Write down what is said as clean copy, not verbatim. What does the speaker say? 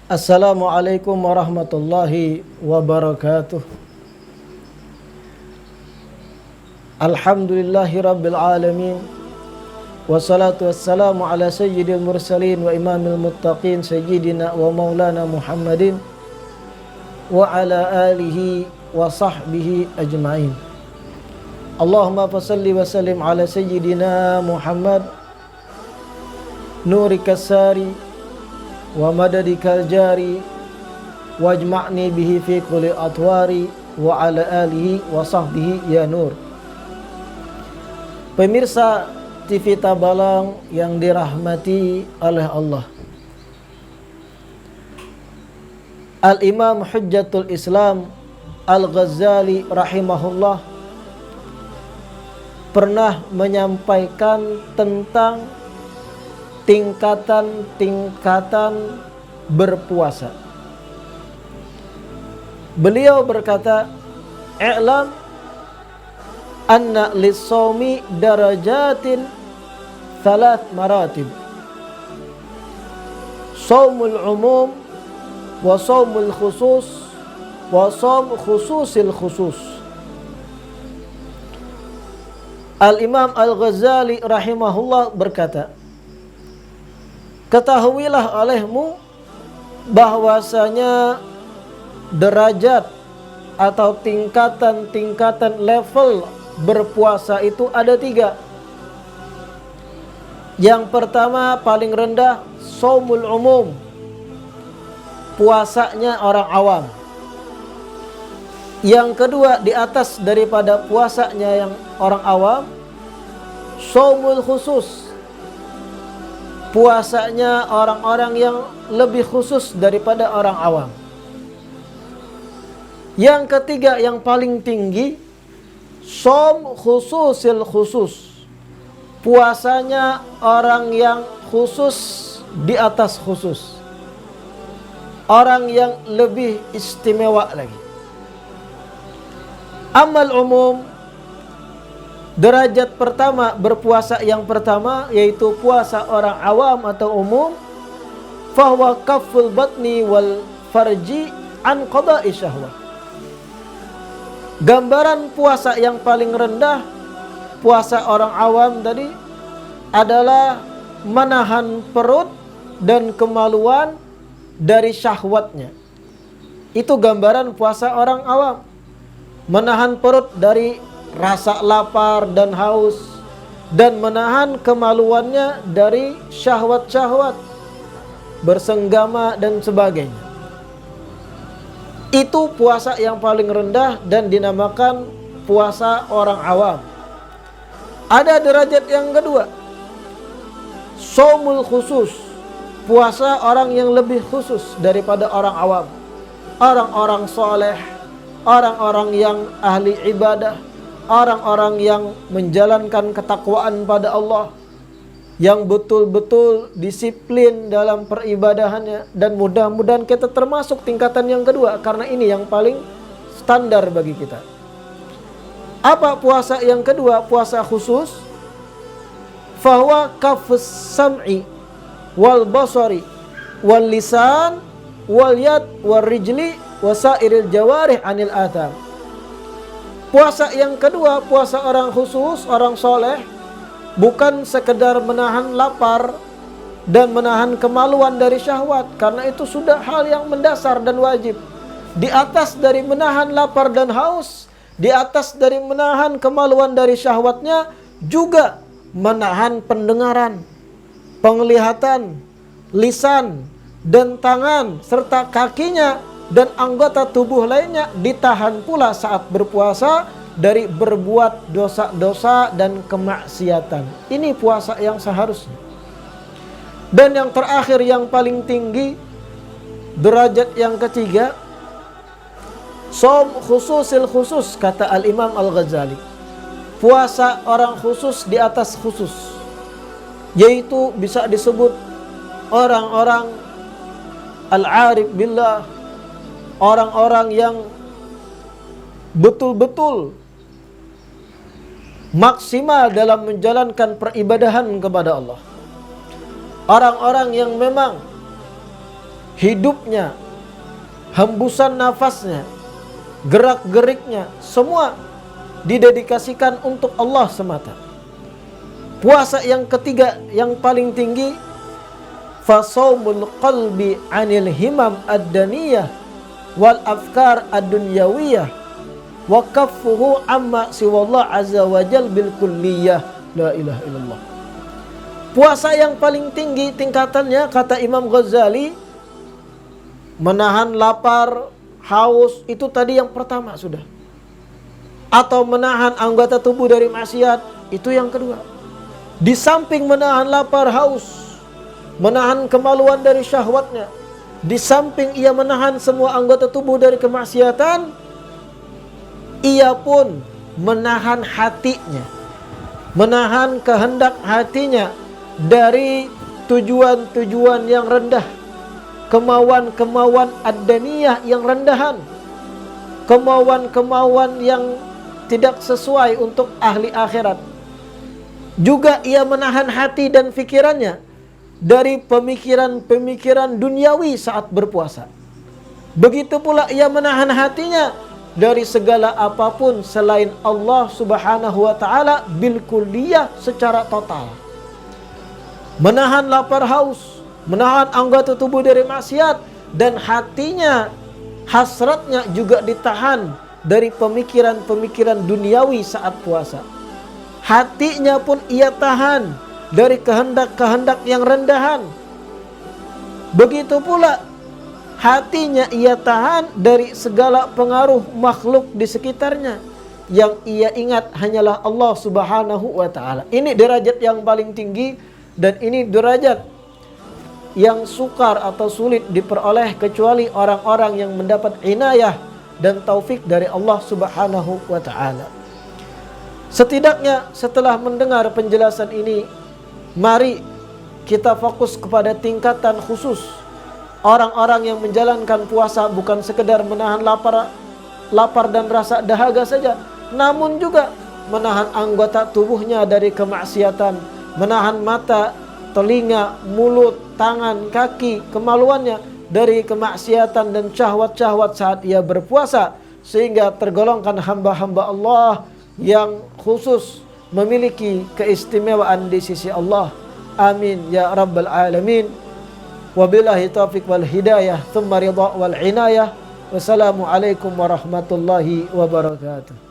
Assalamualaikum warahmatullahi wabarakatuh. Alhamdulillahi rabbil alamin. Wassalatu wassalamu ala sayyidil mursalin wa imamil muttaqin sayyidina wa maulana Muhammadin wa ala alihi wa sahbihi ajma'in. Allahumma fasalli wa sallim ala sayyidina Muhammad nurikas sari wa madadikal jari wajma'ni bihi fi kulli atwari wa ala alihi wa sahbihi ya nur. Pemirsa TV Tabalong yang dirahmati oleh Allah, Al-Imam Hujjatul Islam Al-Ghazali rahimahullah pernah menyampaikan tentang tingkatan-tingkatan berpuasa. Beliau berkata, "I'lam anna lis-shaumi darajatin thalath maratib. Shaumul umum wa shaumul khusus wa shaum khususil khusus." Al-Imam Al-Ghazali rahimahullah berkata, "Ketahuilah olehmu bahwasanya derajat atau tingkatan-tingkatan level berpuasa itu ada 3. Yang pertama paling rendah shaumul umum, puasanya orang awam. Yang kedua di atas daripada puasanya yang orang awam, shaumul khusus, puasanya orang-orang yang lebih khusus daripada orang awam. Yang ketiga yang paling tinggi, shaum khususil khusus, puasanya orang yang khusus di atas khusus, orang yang lebih istimewa lagi. Amal umum, derajat pertama berpuasa yang pertama yaitu puasa orang awam atau umum, fahuwa kafful batni wal farji an qada'i syahwah. Gambaran puasa yang paling rendah, puasa orang awam tadi, adalah menahan perut dan kemaluan dari syahwatnya. Itu gambaran puasa orang awam. Menahan perut dari rasa lapar dan haus, dan menahan kemaluannya dari syahwat-syahwat, bersenggama dan sebagainya. Itu puasa yang paling rendah dan dinamakan puasa orang awam. Ada derajat yang kedua, shaumul khusus, puasa orang yang lebih khusus daripada orang awam. Orang-orang soleh, orang-orang yang ahli ibadah, orang-orang yang menjalankan ketakwaan pada Allah, yang betul-betul disiplin dalam peribadahannya, dan mudah-mudahan kita termasuk tingkatan yang kedua karena ini yang paling standar bagi kita. Apa puasa yang kedua? Puasa khusus. Fahuwa kafus sam'i wal basari wal lisan wal yad wal rijli wasairil jawarih anil atham. Puasa yang kedua, puasa orang khusus, orang soleh, bukan sekedar menahan lapar dan menahan kemaluan dari syahwat, karena itu sudah hal yang mendasar dan wajib. Di atas dari menahan lapar dan haus, di atas dari menahan kemaluan dari syahwatnya, juga menahan pendengaran, penglihatan, lisan, dan tangan, serta kakinya dan anggota tubuh lainnya ditahan pula saat berpuasa dari berbuat dosa-dosa dan kemaksiatan. Ini puasa yang seharusnya. Dan yang terakhir yang paling tinggi, derajat yang ketiga, shaum khususil khusus, kata Al-Imam Al-Ghazali. Puasa orang khusus di atas khusus, yaitu bisa disebut orang-orang al-arif billah, orang-orang yang betul-betul maksimal dalam menjalankan peribadahan kepada Allah. Orang-orang yang memang hidupnya, hembusan nafasnya, gerak-geriknya, semua didedikasikan untuk Allah semata. Puasa yang ketiga yang paling tinggi, fasaumul qalbi 'anil himam ad-daniyah wal afkar ad-dunyawiyah wa kaffuhu amma siwallah azza wajal bil kulliyah. La ilaha illallah. Puasa yang paling tinggi tingkatannya, kata Imam Ghazali, menahan lapar, haus, itu tadi yang pertama sudah. Atau menahan anggota tubuh dari maksiat, itu yang kedua. Di samping menahan lapar, haus, menahan kemaluan dari syahwatnya, di samping ia menahan semua anggota tubuh dari kemaksiatan, ia pun menahan hatinya, menahan kehendak hatinya dari tujuan-tujuan yang rendah, kemauan-kemauan ad-daniyah yang rendahan, kemauan-kemauan yang tidak sesuai untuk ahli akhirat. Juga ia menahan hati dan pikirannya dari pemikiran-pemikiran duniawi saat berpuasa. Begitu pula ia menahan hatinya dari segala apapun selain Allah Subhanahu wa taala bil kulliyah, secara total. Menahan lapar haus, menahan anggota tubuh dari maksiat, dan hatinya, hasratnya juga ditahan dari pemikiran-pemikiran duniawi saat puasa. Hatinya pun ia tahan dari kehendak-kehendak yang rendahan. Begitu pula hatinya ia tahan dari segala pengaruh makhluk di sekitarnya. Yang ia ingat hanyalah Allah Subhanahu wa ta'ala. Ini derajat yang paling tinggi, dan ini derajat yang sukar atau sulit diperoleh kecuali orang-orang yang mendapat inayah dan taufik dari Allah Subhanahu wa ta'ala. Setidaknya setelah mendengar penjelasan ini, mari kita fokus kepada tingkatan khusus orang-orang yang menjalankan puasa, bukan sekedar menahan lapar dan rasa dahaga saja, namun juga menahan anggota tubuhnya dari kemaksiatan, menahan mata, telinga, mulut, tangan, kaki, kemaluannya dari kemaksiatan dan syahwat-syahwat saat ia berpuasa, sehingga tergolongkan hamba-hamba Allah yang khusus memiliki keistimewaan di sisi Allah. Amin ya rabbal alamin. Wabillahi taufiq wal hidayah, thumma ridha wal inayah. Wassalamualaikum warahmatullahi wabarakatuh.